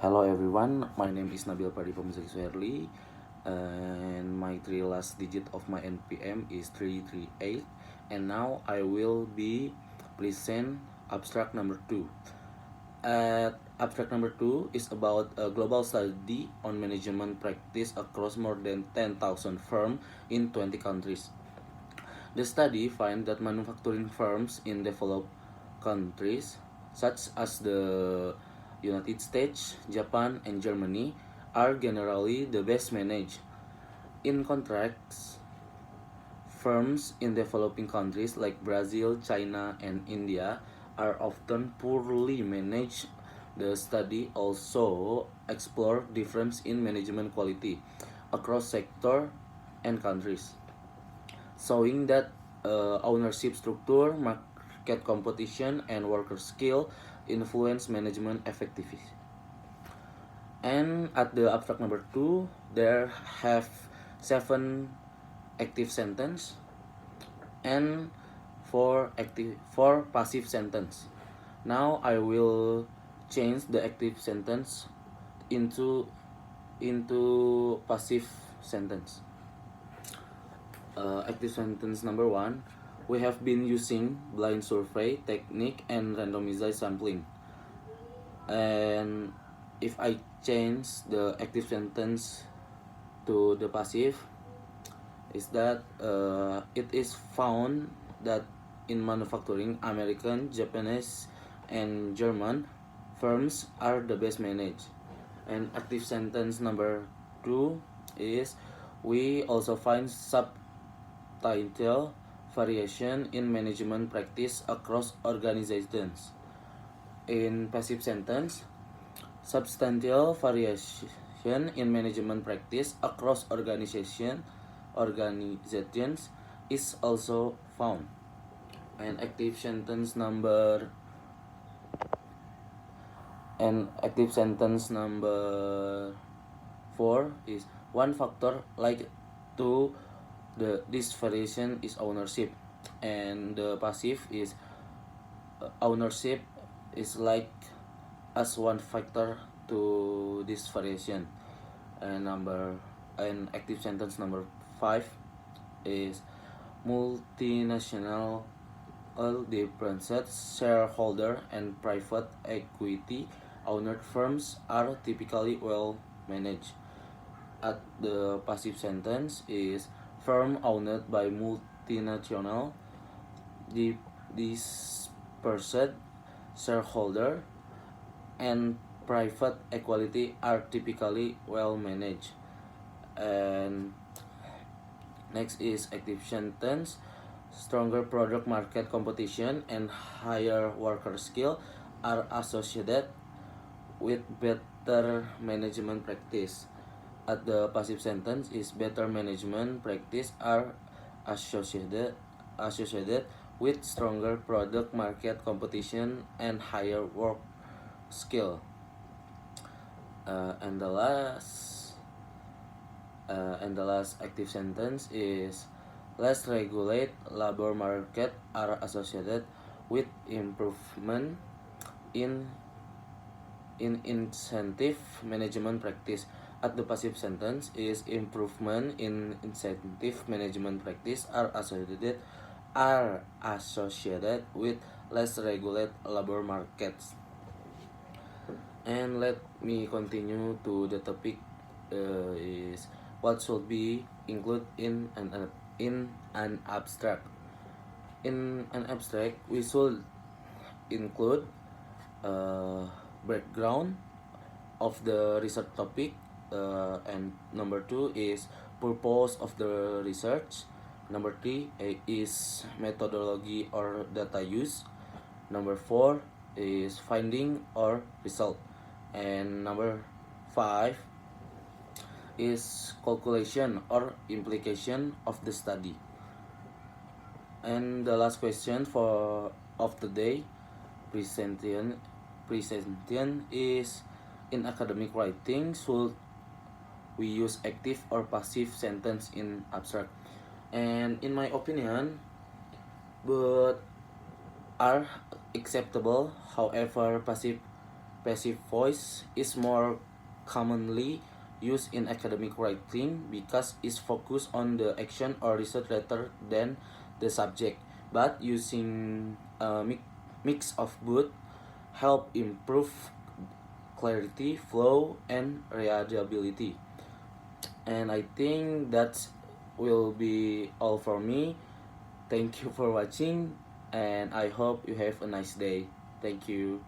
Hello everyone, my name is Nabil Pradipamsaki Suherli, and my three last digit of my NPM is 338, and now I will be present abstract number 2. Abstract number 2 is about a global study on management practice across more than 10,000 firms in 20 countries. The study finds that manufacturing firms in developed countries, such as the United States, Japan, and Germany, are generally the best managed. In contrast, firms in developing countries like Brazil, China, and India are often poorly managed. The study also explored difference in management quality across sector and countries, showing that ownership structure, market competition, and worker skill influence management effectively. And at the abstract number 2, there have 7 active sentence and 4 passive sentence. Now I will change the active sentence into passive sentence. Active sentence number 1, we have been using blind survey technique and randomized sampling. And if I change the active sentence to the passive, is that it is found that in manufacturing, American, Japanese, and German firms are the best managed. And active sentence number 2 is we also find substantial variation in management practice across organizations. In passive sentence, substantial variation in management practice across organizations is also found. And active sentence number 4 is one factor like to this variation is ownership, and the passive is ownership is like as one factor to this variation. And active sentence number 5 is multinational differences shareholder and private equity owned firms are typically well managed. At the passive sentence is firm owned by multinational dispersed shareholder and private equity are typically well managed. And next is active sentence, stronger product market competition and higher worker skill are associated with better management practice. At the passive sentence is better management practice are associated with stronger product market competition and higher work skill. And the last active sentence is less regulate labor market are associated with improvement in incentive management practice. At the passive sentence is improvement in incentive management practice are associated with less regulate labor markets. And let me continue to the topic, is what should be included in an abstract. In an abstract, we should include background of the research topic, and number 2 is purpose of the research. Number 3 is methodology or data use. Number 4 is finding or result. And number 5 is calculation or implication of the study. And the last question of the day, presentation is, in academic writing, should we use active or passive sentence in abstract? And in my opinion, both are acceptable. However, passive Passive voice is more commonly used in academic writing because it's focused on the action or research rather than the subject. But using a mix of both help improve clarity, flow, and readability. And I think that will be all for me. Thank you for watching, and I hope you have a nice day. Thank you.